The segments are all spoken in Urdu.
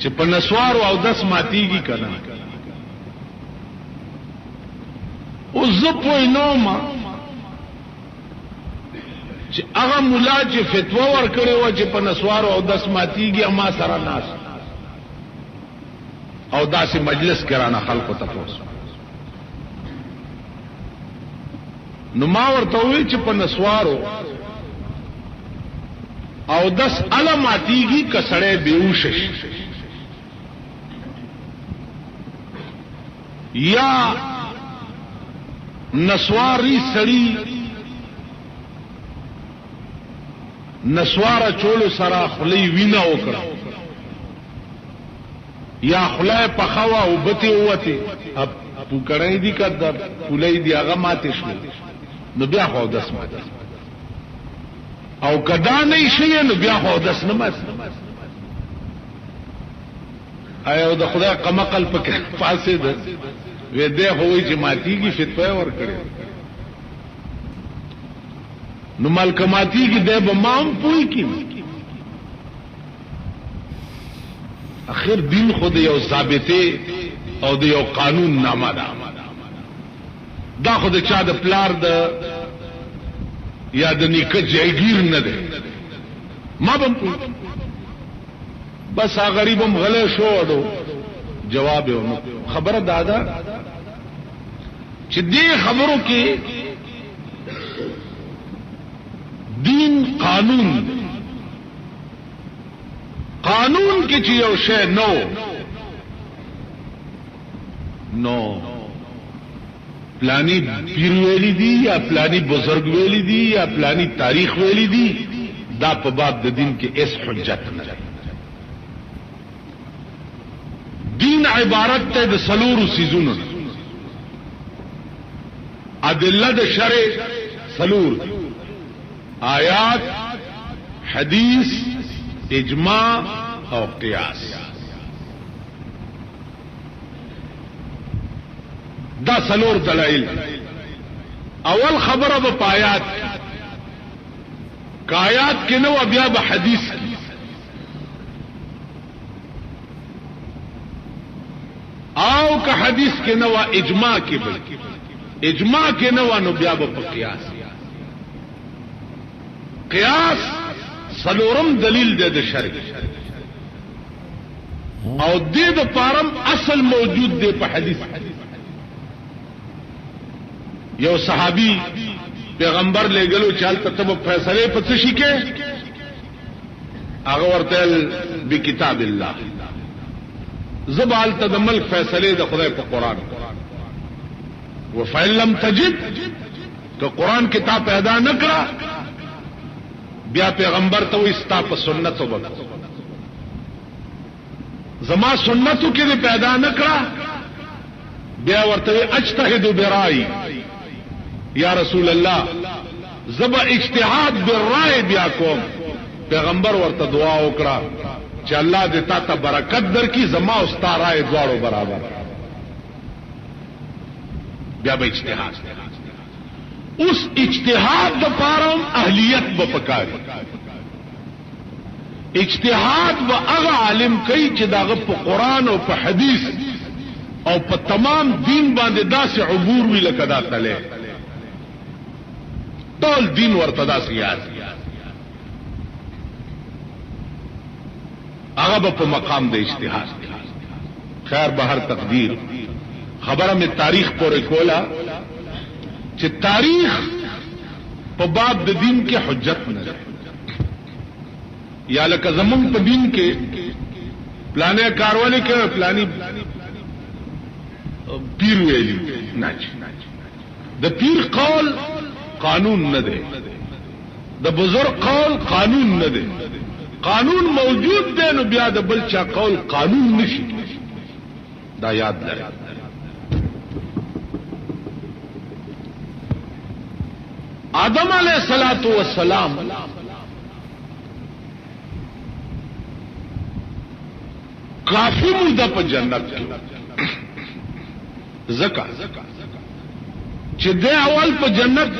چې په نسوارو او دس ماتیږي کنه او زه پوه نه ما چې هغه مولا چې فتوا ورکړې و چې په نسوارو او دس ماتیږي ما سره ناس او داسې مجلس کرانه خلکو ته پوښتنه نو ما ورته وی چې په نسوارو او دس علاماتیږي کسړې بیوشش یا نسواری سړی نسوار چولو سره خلی وینا وکړه یا خلای پخوا او بته وته اب پوکړې دي کده پولې دي هغه ماته شو نو بیا خو داس ماته او کدا نه شي نو بیا خو داس نه مات ایو د خدای قمقل پکې فاسد وې ده هوې چې ماتيږي فتوا ور کړې نو ملک ماتيږي ده به مام پوي کی اخر دین خود یو ثابته او د یو قانون نامه ده دا خود چا د پلار د یا د نیکه جایگیر نه ده ما بم بس هغه غریبم غلې شو اډو جواب یې خبره دادا چې دې خبرو کې دین قانون قانون کې چې you she know Palani Pir valley دی یا پلانی بزرگ ویلی دی یا پلانی تاریخ ویلی دی دا په باب د دین کې اس حجت نه دین عبارت ته د سلور سيزونو ادله د شرع سلور آیات حدیث اجماع او قیاس دا سلور دلائل اول خبره په آیات کایات کې نو بیا به حدیث او که حدیث کې نو اجماع کې به اجماع کې نو نو بیا به قیاس قیاس سلورم دلیل دی د شرع او دې د پارم اصل موجود دی په حدیث یو صحابي پیغمبر لګلو چالت تب فیصله په څه شي کې هغه ورته به کتاب الله زبال ته د ملک فیصله د خدای په قران وفعل لم تجد که قران کتاب پیدا نکړه بیا پیغمبر ته وستا په سنت وبد زما سنتو کې پیدا نکړه بیا ورته اجتهد برای یا رسول الله زبا اجتهاد بالرای بیا کوم پیغمبر ورته دعا وکړه چې الله دې تا ته برکت درکړي زما او ستا رای دواړو برابر بیا به اجتهاد اوس اجتهاد د پاره اهلیت به پکاري اجتهاد به هغه عالم کوي چې داغه په قران او په حدیث او په تمام دین باندې داسې عبور وی لکه دا تله ټول دین ورته داسې یاد هغه په مقام د اجتهاد خیر به هر تقدیر خبره می تاریخ پورې کولا چې تاریخ په باب د دین کې حجت نه یا لکه زمون په دین کې پلانې کارواله کې پلانی پیر ویلی نه د پیر قول قانون نه دی د بزرگ قول قانون نه دی قانون موجود دی نو بیا د بل چا قول قانون نشي دا یاد لرئ آدم علیہ الصلوۃ والسلام کافی موده په جنت کې زکا چې د اول په جنت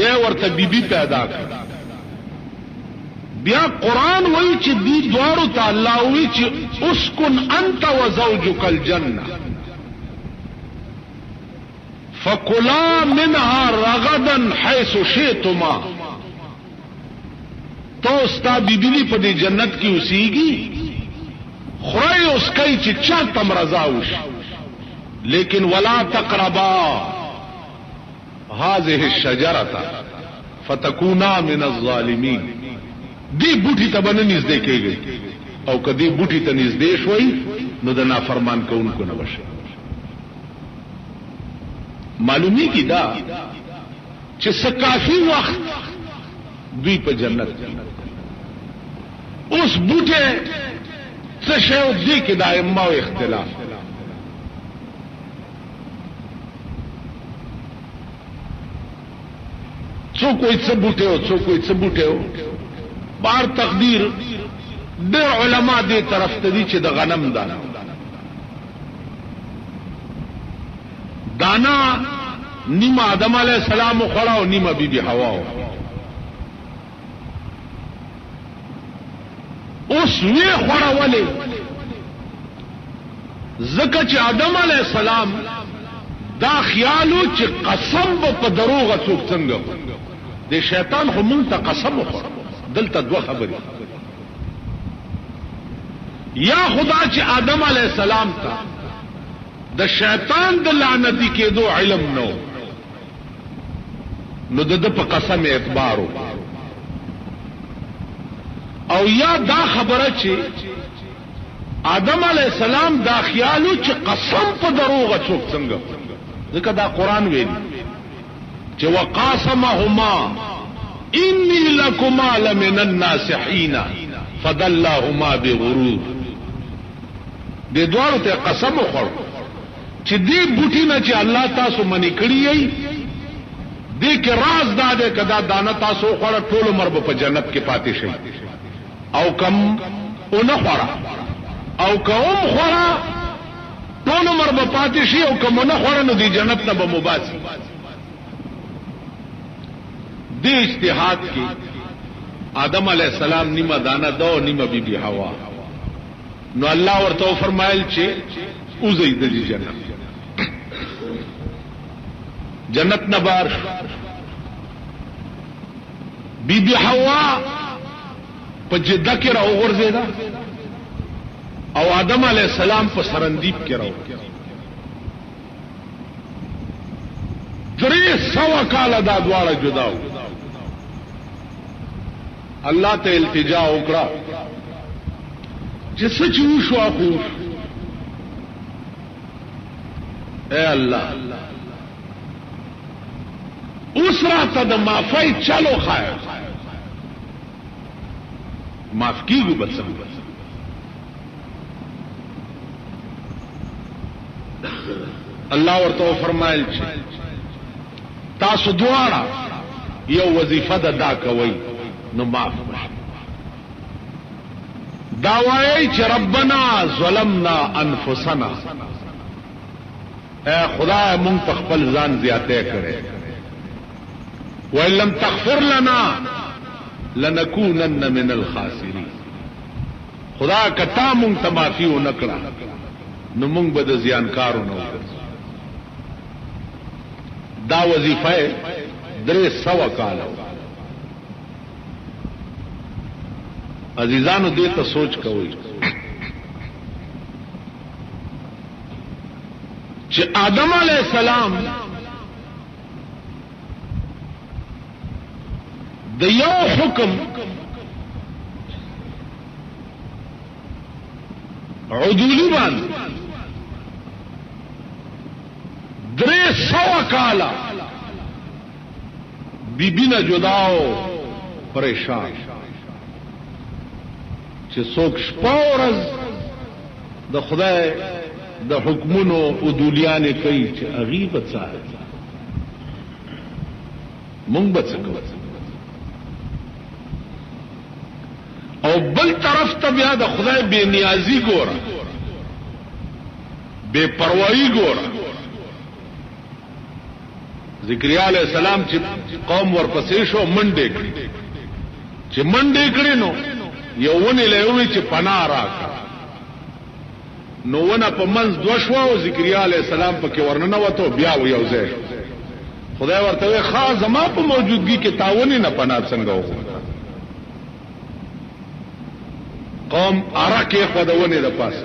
بیا ورته بیبي پیدا کړ بیا قرآن وی چې دی دوارو ته الله وی چې اسکن انت وزوجک الجنه فکلا منها رغدا حيث شئتما. تو ستا بیبی په دې جنت کې اوسېږي، خورای اوس کوي چې چا تم رضا وشي، لیکن ولا تقربا هذه الشجره فتكونا من الظالمين. دی بوټي ته باندې نږدې کېږي او کدی بوټي ته نږدې شوي نو د نافرمان کوونکو نه وشي. معلومی کی دا چې سکافي وخت دوی په جنت کې اوس بوټه څه شی او دې کې دایمه او اختلاف. څوک کوئی څه بوټه او څوک کوئی څه بوټه او بار تقدیر د علما دې طرف ته دي چې د غنم دانا نیمه آدم علیہ السلام خوړه او نیمه بی بی حوا. اوس وی خوړه ولې زکه چې آدم علیہ السلام دا خیالو چې قسم په دروغه څوک څنګه د شیطان خو مونږ ته قسم وخور. دلته دوه خبرې، یا خدا چې آدم علیہ السلام ته د شیطان د لعنتی کېدو علم نو د په قسم اعتبارو، او یا دا خبره چې آدم علیہ السلام دا خیالو چې قسم په دروغه څوک څنګه، ځکه دا قرآن ویلی چې وقاسمهما انی لکما لمن الناصحین فدلاهما بغرور. دې دوارو ته قسم وخوړ چې دې بوټي نه چې الله تاسو منی کړی یې دې کې راز دا دې کدا دانه تاسو خوړه ټول عمر په جنت کې پاتې شي، او کم اون خوړه او کوم خوړه ټول عمر په پاتې شي، او کوم نه خوړه نو دې جنت نه به مباسي. دې اجتهاد کې آدم علیہ السلام نیمه دانه دو نیمه بی بی حوا، نو الله ورته فرمایل چې اوزې د جنت جنت نبار. بی بی حوا په جده کې راو ورزیدا او آدم علیہ السلام په سرندیب کې راو. 300 کاله دا دواړه جداو. الله ته التجا وکړه چې سچ وشو اخو اے الله اوس راته د معافی چلو خیر معاف کیږي بس. الله ورته فرمایل چې تاسو دواړه یو وظیفه ده دا کوي نو معاف دا وایي چې ربنا ظلمنا انفسنا، اے خدای مونږ په خپل ځان زیاته کړې، وَإِن لَّمْ تَغْفِرْ لَنَا لَنَكُونَنَّ مِنَ الْخَاسِرِينَ. خدا کتا مونږ ته معافي ونکړه نو مونږ به د زیانکارو نه وګرځو. دا وظیفه 300 کاله. عزیزانو دې ته سوچ کوئ چې آدم علیہ السلام د یو حکم عدولی باندې 300 کاله بی بی نه جداو پریشان چې څوک شپه ورځ د خدای د حکمونو عدولیانې کوي چې غیبت سره مونږ بچو. او بل طرف ته بیا د خدای بے نیازی ګوره، بے پروايي ګوره. ذکریا علیہ السلام چې قوم ورپسې شو منډه کړی چې منډې کړې نو یو ونې له یوې چې پناه راکړه نو ونه په منځ دوه شوه او ذکریا علیه السلام پکې ورننوتو بیا یو ځای شو خدای ورته وی خاص زما په موجودګي کې تاونې نه پناه څنګه وکړه قوم ارکه خدونه د پاسه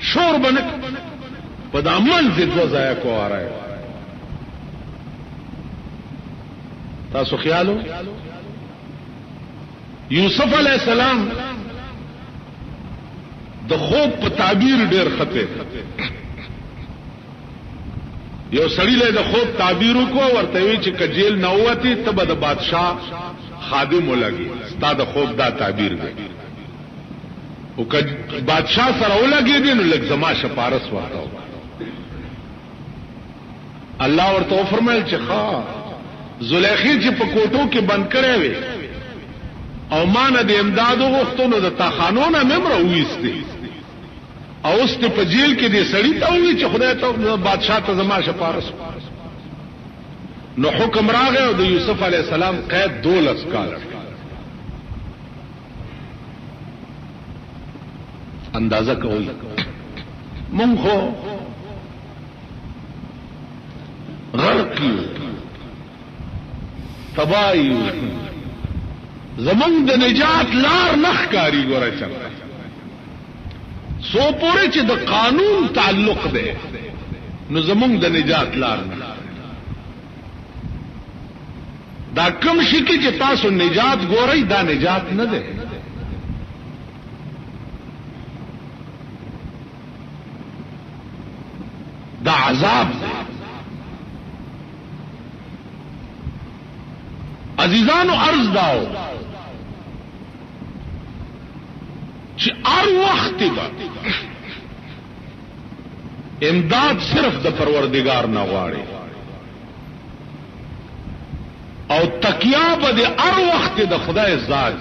شور بنک په دامن زید وځای کو راي تاسو خیالو یوسف علی السلام د خوب په تعبیر ډیر خطه یو سړی له د خوب تعبیر کو ورته وی چې کجیل نه وتی تبه د بادشاہ خادم ولګي ستاد خوب دا تعبیر دی او که بادشاہ سره ولګي دي نو لږ زما شپارس ورته الله ورته فرمایل چې ښا زلیخی چې په کوټو کې بند کړي وي او مان د امدادو غوښتنو د تاخانونه ممر وېستي او اوس ته په جیل کې دې سړی ته وی چې خدای ته بادشاہ ته زما شپارس نو حکم راغی او د یوسف علی السلام قید 12 کال اندازه کوي مونږ خو غرق یو تبایو زمونږ د نجات لار نخکاری ګوره چلته سو پورې چې د قانون تعلق ده نو زمونږ د نجات لار نه دا کم شي کې چې تاسو نجات ګورئ دا نجات نه ده دا عذاب ده عزیزانو عرض داو چې هر وخت به امداد صرف د پروردگار نه غواړي او تکیا به د هر وخت د خدای ذات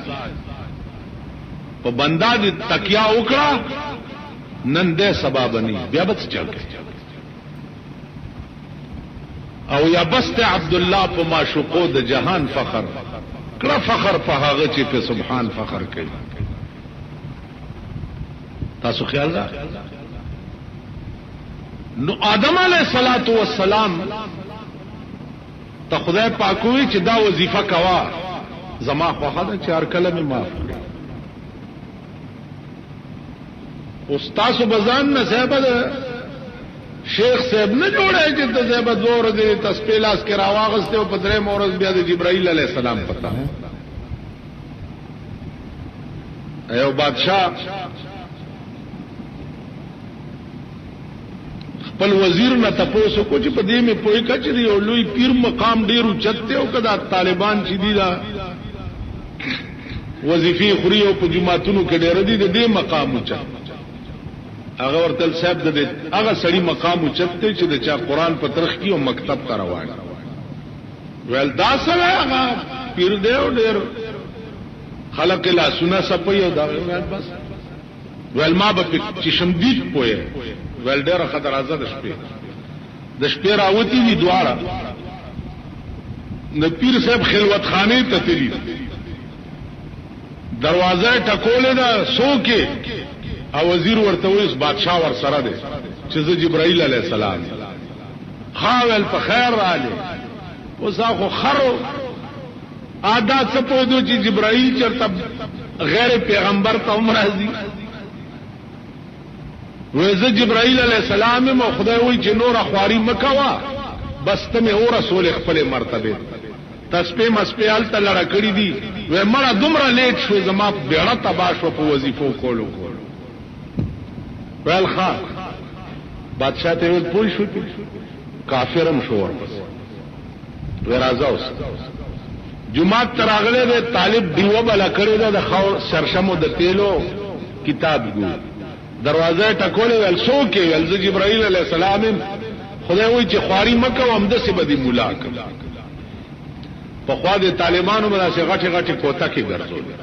په بندا د تکیا وکړه نن دې سبب نه بیا به چل او یا بست عبد الله په معشوقو د جهان فخر کړه فخر په هغه چې په سبحان فخر کوي تاسو خیال را نو آدم علیہ الصلوۃ والسلام ته خدای پاکوي چې دا وظیفه کوا زما خواخه ده 4 کلمه معاف استاد بزان نه صاحب شیخ صاحب نه جوړه چې د صاحب زور دې تسبیح لاس کې راواغسته او په درې مورز بیا د جبرائیل علیہ السلام پتا ایو بادشاہ خپل وزیر نه تاسو کو چې په دې می پوي کچري او لوی پیر مقام ډیرو چته او کدا طالبان چې دي دا وظیفي خوري او په جماعتونو کې ډیر دي د دې مقام چته هغه ورته صاحب د هغه سړی مقام چته چې د چا قران په ترخ کې او مکتب ته روان ول دا سره هغه پیر دی او ډیر خلق لا سنا سپي او دا بس ول ما به چې شمدید پوي ول ډیره خطر ازه د شپې راوتی دي دواړه د پیر صاحب خلوت خانه ته تللی دروازه ټکولې دا سوکه او وزیر ورته وې بادشاہ ور سره ده چې جبرائیل علیہ السلام خاول په خیر رااله وساخو خرو عادت څه پوهدو چې جبرائیل چرته غیر پیغمبر ته عمر راځي وزه جبرائیل علیہ السلام مو خدای وی چې نور اخواري مکوا بس ته مې اور رسول خپل مرتبه تسبیح مسپیال ته لړ کړی دي و مړه دومره لیټ شو زما بیړه تبا شو په وظیفو کولو ول خان بادشاہ ته ویل پوه شو کافرم شو ورپس و راځه اوس جمعه تراغله د طالب دیو بل کړی دا د سرشمو د تیلو کتاب ګو دروازه ټکولې ول سو کې ول جبرائیل علیہ السلام خدای وی چې خواري مکه او امده سي بدی مولا کړ په خوا د طالبانو مناسه غټي غټي کوتا کې ګرځول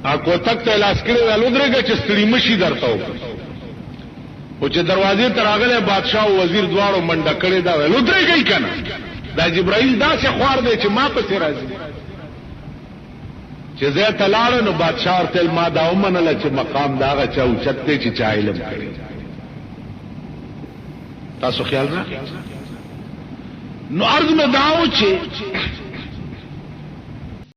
ا کوتک ته لاس کړي ول درګه چې ستړي مشي درته او چې دروازې ته راغله بادشاہ او وزیر دواړو منډه کړي دا ول درګي کنه دا جبرائیل دا سے خوار دے چې ما پسې راځي چې زه تلاړ نو بادشاہ ورته ما دا ومنله چې مقام داغه چا اوچت دی چې چا علم کړی تاسو خیال نه نو عرض مې داو چې